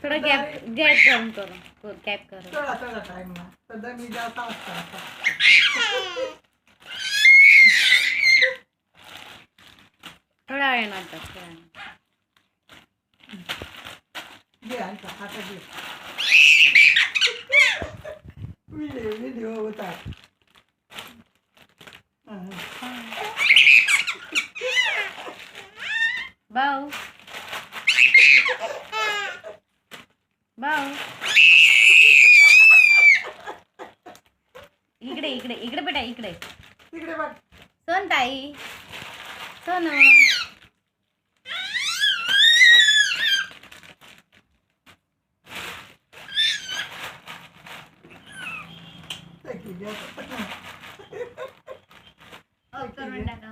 थोडा gap gap करून gap करून थोडा टाइम ना सध्या मी जास्त असता थोडा वेळ नंतर घे आता घे व्हिडिओ होता भाऊ भाऊ इकडे इकडे इकडे बेटा इकडे तिकडे बघ सोन ताई सोन करून टाका